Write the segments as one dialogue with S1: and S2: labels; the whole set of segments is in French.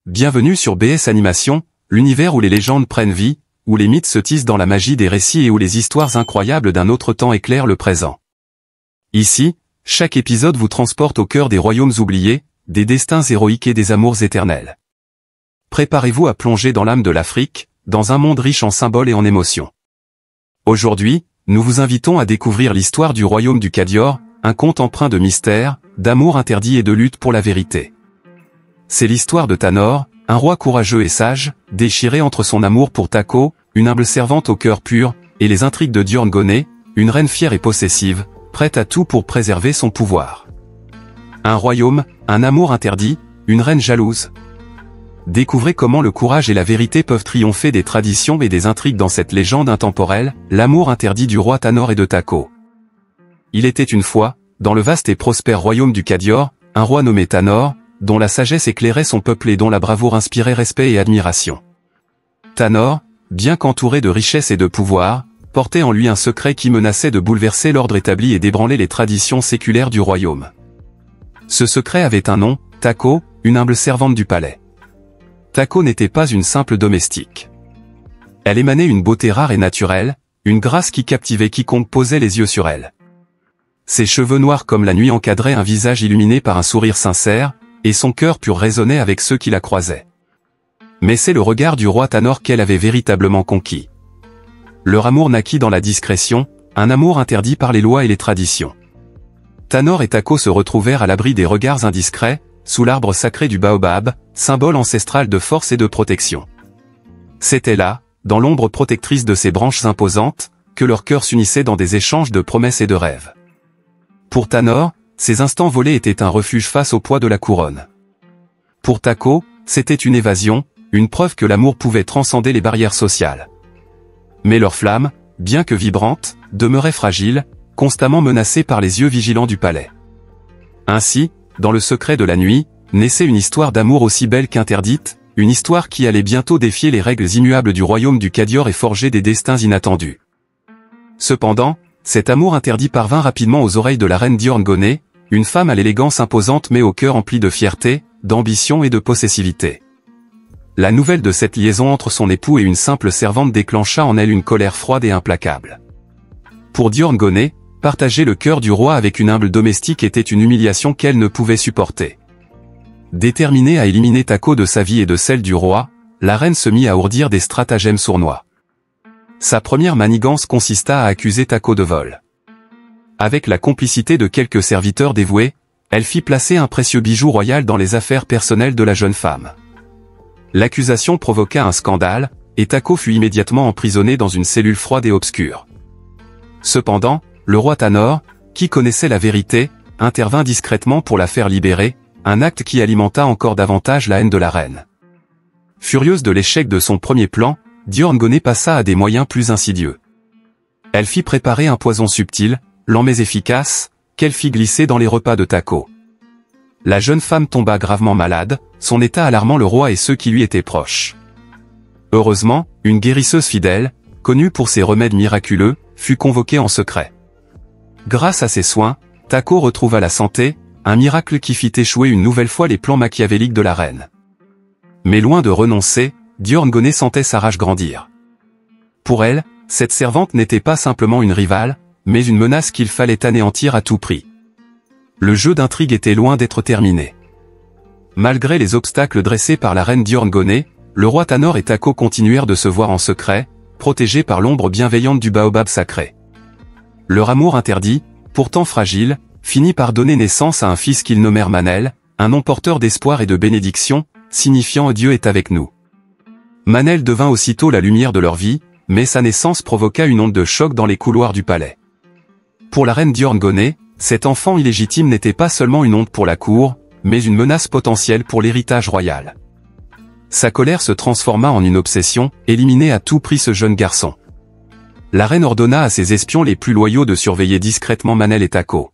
S1: Bienvenue sur BS Animation, l'univers où les légendes prennent vie, où les mythes se tissent dans la magie des récits et où les histoires incroyables d'un autre temps éclairent le présent. Ici, chaque épisode vous transporte au cœur des royaumes oubliés, des destins héroïques et des amours éternels. Préparez-vous à plonger dans l'âme de l'Afrique, dans un monde riche en symboles et en émotions. Aujourd'hui, nous vous invitons à découvrir l'histoire du royaume du Kadior, un conte empreint de mystère, d'amour interdit et de lutte pour la vérité. C'est l'histoire de Tanor, un roi courageux et sage, déchiré entre son amour pour Tako, une humble servante au cœur pur, et les intrigues de Diorngone, une reine fière et possessive, prête à tout pour préserver son pouvoir. Un royaume, un amour interdit, une reine jalouse. Découvrez comment le courage et la vérité peuvent triompher des traditions et des intrigues dans cette légende intemporelle, l'amour interdit du roi Tanor et de Tako. Il était une fois, dans le vaste et prospère royaume du Kadior, un roi nommé Tanor, dont la sagesse éclairait son peuple et dont la bravoure inspirait respect et admiration. Tanor, bien qu'entouré de richesses et de pouvoir, portait en lui un secret qui menaçait de bouleverser l'ordre établi et d'ébranler les traditions séculaires du royaume. Ce secret avait un nom, Tako, une humble servante du palais. Tako n'était pas une simple domestique. Elle émanait une beauté rare et naturelle, une grâce qui captivait quiconque posait les yeux sur elle. Ses cheveux noirs comme la nuit encadraient un visage illuminé par un sourire sincère, et son cœur pur résonnait avec ceux qui la croisaient. Mais c'est le regard du roi Tanor qu'elle avait véritablement conquis. Leur amour naquit dans la discrétion, un amour interdit par les lois et les traditions. Tanor et Tako se retrouvèrent à l'abri des regards indiscrets, sous l'arbre sacré du baobab, symbole ancestral de force et de protection. C'était là, dans l'ombre protectrice de ces branches imposantes, que leurs cœurs s'unissaient dans des échanges de promesses et de rêves. Pour Tanor, ces instants volés étaient un refuge face au poids de la couronne. Pour Tako, c'était une évasion, une preuve que l'amour pouvait transcender les barrières sociales. Mais leur flamme, bien que vibrante, demeurait fragile, constamment menacée par les yeux vigilants du palais. Ainsi, dans le secret de la nuit, naissait une histoire d'amour aussi belle qu'interdite, une histoire qui allait bientôt défier les règles immuables du royaume du Kadior et forger des destins inattendus. Cependant, cet amour interdit parvint rapidement aux oreilles de la reine Diorngone, une femme à l'élégance imposante mais au cœur empli de fierté, d'ambition et de possessivité. La nouvelle de cette liaison entre son époux et une simple servante déclencha en elle une colère froide et implacable. Pour Diorngone, partager le cœur du roi avec une humble domestique était une humiliation qu'elle ne pouvait supporter. Déterminée à éliminer Tako de sa vie et de celle du roi, la reine se mit à ourdir des stratagèmes sournois. Sa première manigance consista à accuser Tako de vol. Avec la complicité de quelques serviteurs dévoués, elle fit placer un précieux bijou royal dans les affaires personnelles de la jeune femme. L'accusation provoqua un scandale, et Tako fut immédiatement emprisonné dans une cellule froide et obscure. Cependant, le roi Tanor, qui connaissait la vérité, intervint discrètement pour la faire libérer, un acte qui alimenta encore davantage la haine de la reine. Furieuse de l'échec de son premier plan, Diorngone passa à des moyens plus insidieux. Elle fit préparer un poison subtil, lent mais efficace, qu'elle fit glisser dans les repas de Tako. La jeune femme tomba gravement malade, son état alarmant le roi et ceux qui lui étaient proches. Heureusement, une guérisseuse fidèle, connue pour ses remèdes miraculeux, fut convoquée en secret. Grâce à ses soins, Tako retrouva la santé, un miracle qui fit échouer une nouvelle fois les plans machiavéliques de la reine. Mais loin de renoncer, Diorngone sentait sa rage grandir. Pour elle, cette servante n'était pas simplement une rivale, mais une menace qu'il fallait anéantir à tout prix. Le jeu d'intrigue était loin d'être terminé. Malgré les obstacles dressés par la reine Diorngone, le roi Tanor et Tako continuèrent de se voir en secret, protégés par l'ombre bienveillante du baobab sacré. Leur amour interdit, pourtant fragile, finit par donner naissance à un fils qu'ils nommèrent Manel, un nom porteur d'espoir et de bénédiction, signifiant « Dieu est avec nous ». Manel devint aussitôt la lumière de leur vie, mais sa naissance provoqua une onde de choc dans les couloirs du palais. Pour la reine Diorngone, cet enfant illégitime n'était pas seulement une honte pour la cour, mais une menace potentielle pour l'héritage royal. Sa colère se transforma en une obsession, éliminer à tout prix ce jeune garçon. La reine ordonna à ses espions les plus loyaux de surveiller discrètement Manel et Tako.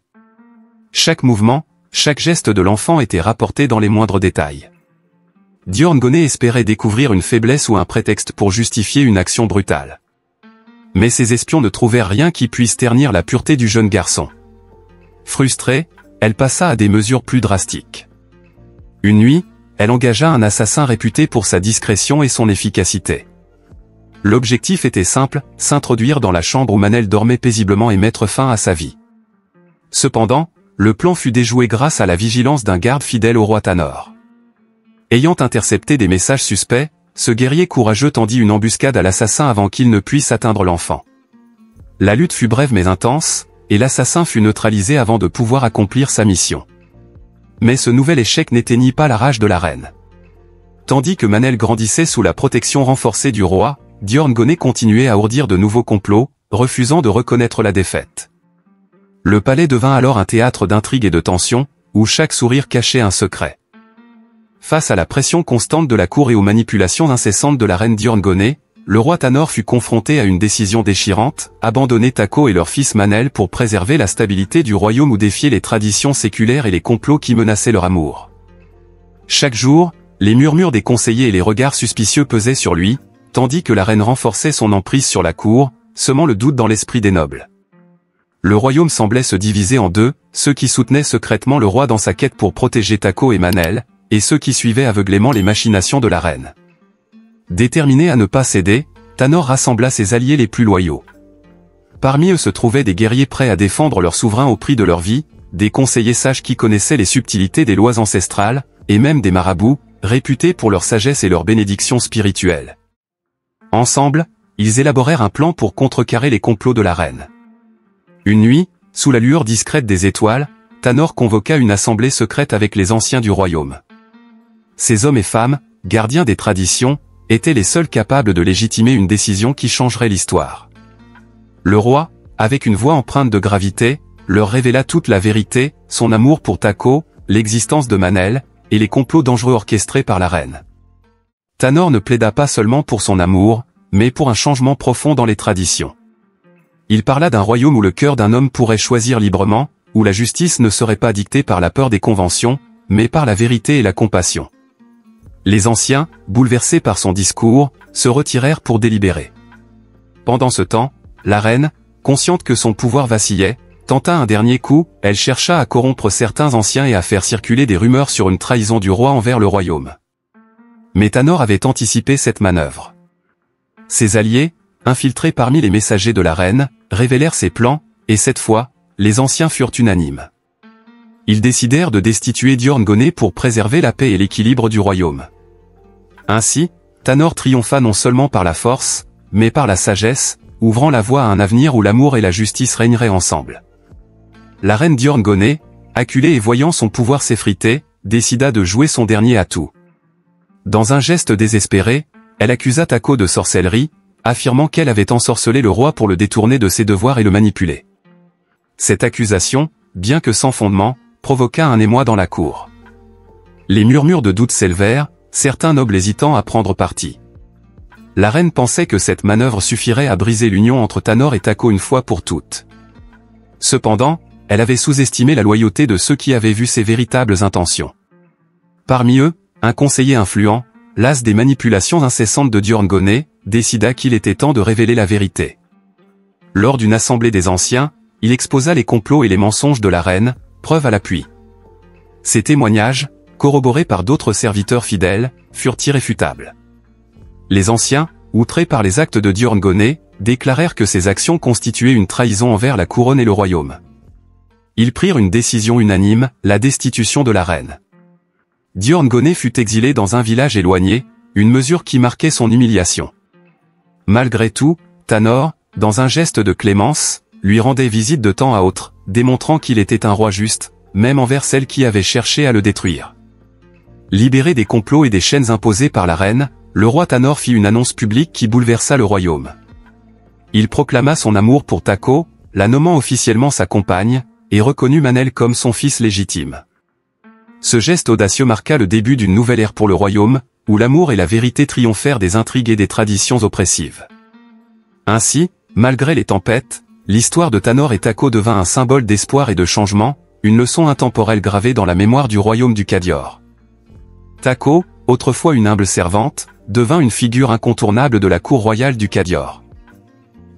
S1: Chaque mouvement, chaque geste de l'enfant était rapporté dans les moindres détails. Diorngone espérait découvrir une faiblesse ou un prétexte pour justifier une action brutale. Mais ses espions ne trouvèrent rien qui puisse ternir la pureté du jeune garçon. Frustrée, elle passa à des mesures plus drastiques. Une nuit, elle engagea un assassin réputé pour sa discrétion et son efficacité. L'objectif était simple, s'introduire dans la chambre où Manel dormait paisiblement et mettre fin à sa vie. Cependant, le plan fut déjoué grâce à la vigilance d'un garde fidèle au roi Tanor. Ayant intercepté des messages suspects, ce guerrier courageux tendit une embuscade à l'assassin avant qu'il ne puisse atteindre l'enfant. La lutte fut brève mais intense, et l'assassin fut neutralisé avant de pouvoir accomplir sa mission. Mais ce nouvel échec n'éteignit pas la rage de la reine. Tandis que Manel grandissait sous la protection renforcée du roi, Diorngone continuait à ourdir de nouveaux complots, refusant de reconnaître la défaite. Le palais devint alors un théâtre d'intrigues et de tensions, où chaque sourire cachait un secret. Face à la pression constante de la cour et aux manipulations incessantes de la reine Diorngone, le roi Tanor fut confronté à une décision déchirante, abandonner Tako et leur fils Manel pour préserver la stabilité du royaume ou défier les traditions séculaires et les complots qui menaçaient leur amour. Chaque jour, les murmures des conseillers et les regards suspicieux pesaient sur lui, tandis que la reine renforçait son emprise sur la cour, semant le doute dans l'esprit des nobles. Le royaume semblait se diviser en deux, ceux qui soutenaient secrètement le roi dans sa quête pour protéger Tako et Manel, et ceux qui suivaient aveuglément les machinations de la reine. Déterminé à ne pas céder, Tanor rassembla ses alliés les plus loyaux. Parmi eux se trouvaient des guerriers prêts à défendre leur souverain au prix de leur vie, des conseillers sages qui connaissaient les subtilités des lois ancestrales, et même des marabouts, réputés pour leur sagesse et leur bénédiction spirituelle. Ensemble, ils élaborèrent un plan pour contrecarrer les complots de la reine. Une nuit, sous la lueur discrète des étoiles, Tanor convoqua une assemblée secrète avec les anciens du royaume. Ces hommes et femmes, gardiens des traditions, étaient les seuls capables de légitimer une décision qui changerait l'histoire. Le roi, avec une voix empreinte de gravité, leur révéla toute la vérité, son amour pour Tako, l'existence de Manel, et les complots dangereux orchestrés par la reine. Tanor ne plaida pas seulement pour son amour, mais pour un changement profond dans les traditions. Il parla d'un royaume où le cœur d'un homme pourrait choisir librement, où la justice ne serait pas dictée par la peur des conventions, mais par la vérité et la compassion. Les anciens, bouleversés par son discours, se retirèrent pour délibérer. Pendant ce temps, la reine, consciente que son pouvoir vacillait, tenta un dernier coup, elle chercha à corrompre certains anciens et à faire circuler des rumeurs sur une trahison du roi envers le royaume. Mais Tanor avait anticipé cette manœuvre. Ses alliés, infiltrés parmi les messagers de la reine, révélèrent ses plans, et cette fois, les anciens furent unanimes. Ils décidèrent de destituer Diorngone pour préserver la paix et l'équilibre du royaume. Ainsi, Tanor triompha non seulement par la force, mais par la sagesse, ouvrant la voie à un avenir où l'amour et la justice régneraient ensemble. La reine Diorngone, acculée et voyant son pouvoir s'effriter, décida de jouer son dernier atout. Dans un geste désespéré, elle accusa Tako de sorcellerie, affirmant qu'elle avait ensorcelé le roi pour le détourner de ses devoirs et le manipuler. Cette accusation, bien que sans fondement, provoqua un émoi dans la cour. Les murmures de doute s'élevèrent, certains nobles hésitant à prendre parti. La reine pensait que cette manœuvre suffirait à briser l'union entre Tanor et Tako une fois pour toutes. Cependant, elle avait sous-estimé la loyauté de ceux qui avaient vu ses véritables intentions. Parmi eux, un conseiller influent, las des manipulations incessantes de Diorngone, décida qu'il était temps de révéler la vérité. Lors d'une assemblée des anciens, il exposa les complots et les mensonges de la reine, preuve à l'appui. Ces témoignages, corroborés par d'autres serviteurs fidèles, furent irréfutables. Les anciens, outrés par les actes de Diorngone, déclarèrent que ces actions constituaient une trahison envers la couronne et le royaume. Ils prirent une décision unanime, la destitution de la reine. Diorngone fut exilé dans un village éloigné, une mesure qui marquait son humiliation. Malgré tout, Tanor, dans un geste de clémence, lui rendait visite de temps à autre, démontrant qu'il était un roi juste, même envers celles qui avaient cherché à le détruire. Libéré des complots et des chaînes imposées par la reine, le roi Tanor fit une annonce publique qui bouleversa le royaume. Il proclama son amour pour Tako, la nommant officiellement sa compagne, et reconnut Manel comme son fils légitime. Ce geste audacieux marqua le début d'une nouvelle ère pour le royaume, où l'amour et la vérité triomphèrent des intrigues et des traditions oppressives. Ainsi, malgré les tempêtes, l'histoire de Tanor et Tako devint un symbole d'espoir et de changement, une leçon intemporelle gravée dans la mémoire du royaume du Cadior. Tako, autrefois une humble servante, devint une figure incontournable de la cour royale du Cadior.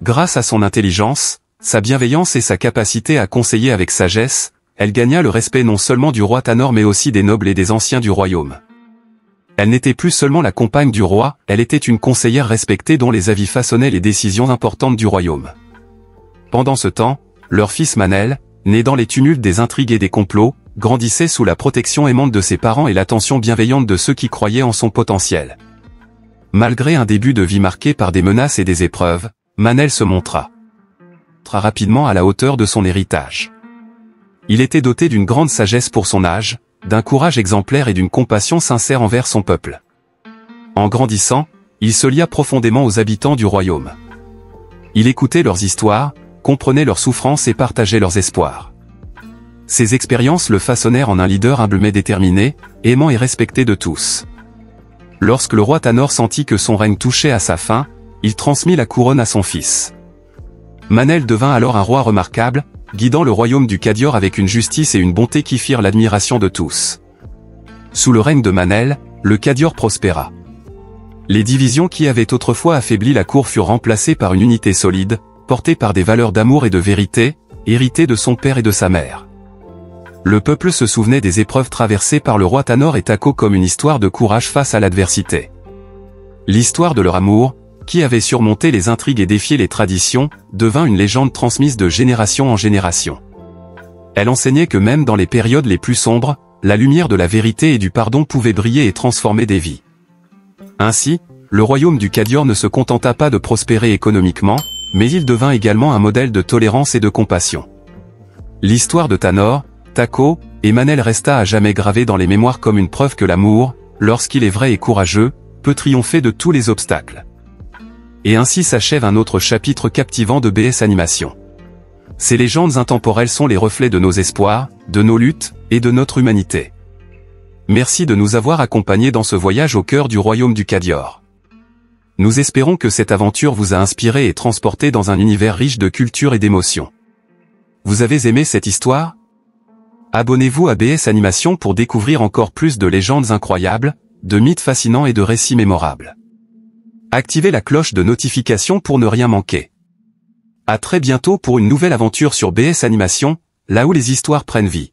S1: Grâce à son intelligence, sa bienveillance et sa capacité à conseiller avec sagesse, elle gagna le respect non seulement du roi Tanor mais aussi des nobles et des anciens du royaume. Elle n'était plus seulement la compagne du roi, elle était une conseillère respectée dont les avis façonnaient les décisions importantes du royaume. Pendant ce temps, leur fils Manel, né dans les tumultes des intrigues et des complots, grandissait sous la protection aimante de ses parents et l'attention bienveillante de ceux qui croyaient en son potentiel. Malgré un début de vie marqué par des menaces et des épreuves, Manel se montra rapidement à la hauteur de son héritage. Il était doté d'une grande sagesse pour son âge, d'un courage exemplaire et d'une compassion sincère envers son peuple. En grandissant, il se lia profondément aux habitants du royaume. Il écoutait leurs histoires, comprenait leurs souffrances et partageait leurs espoirs. Ces expériences le façonnèrent en un leader humble mais déterminé, aimant et respecté de tous. Lorsque le roi Tanor sentit que son règne touchait à sa fin, il transmit la couronne à son fils. Manel devint alors un roi remarquable, guidant le royaume du Cadior avec une justice et une bonté qui firent l'admiration de tous. Sous le règne de Manel, le Cadior prospéra. Les divisions qui avaient autrefois affaibli la cour furent remplacées par une unité solide, portée par des valeurs d'amour et de vérité, héritées de son père et de sa mère. Le peuple se souvenait des épreuves traversées par le roi Tanor et Tako comme une histoire de courage face à l'adversité. L'histoire de leur amour, qui avait surmonté les intrigues et défié les traditions, devint une légende transmise de génération en génération. Elle enseignait que même dans les périodes les plus sombres, la lumière de la vérité et du pardon pouvait briller et transformer des vies. Ainsi, le royaume du Cadior ne se contenta pas de prospérer économiquement, mais il devint également un modèle de tolérance et de compassion. L'histoire de Tanor, Tako et Manel resta à jamais gravée dans les mémoires comme une preuve que l'amour, lorsqu'il est vrai et courageux, peut triompher de tous les obstacles. Et ainsi s'achève un autre chapitre captivant de BS Animation. Ces légendes intemporelles sont les reflets de nos espoirs, de nos luttes, et de notre humanité. Merci de nous avoir accompagnés dans ce voyage au cœur du royaume du Cadior. Nous espérons que cette aventure vous a inspiré et transporté dans un univers riche de culture et d'émotions. Vous avez aimé cette histoire? Abonnez-vous à BS Animation pour découvrir encore plus de légendes incroyables, de mythes fascinants et de récits mémorables. Activez la cloche de notification pour ne rien manquer. À très bientôt pour une nouvelle aventure sur BS Animation, là où les histoires prennent vie.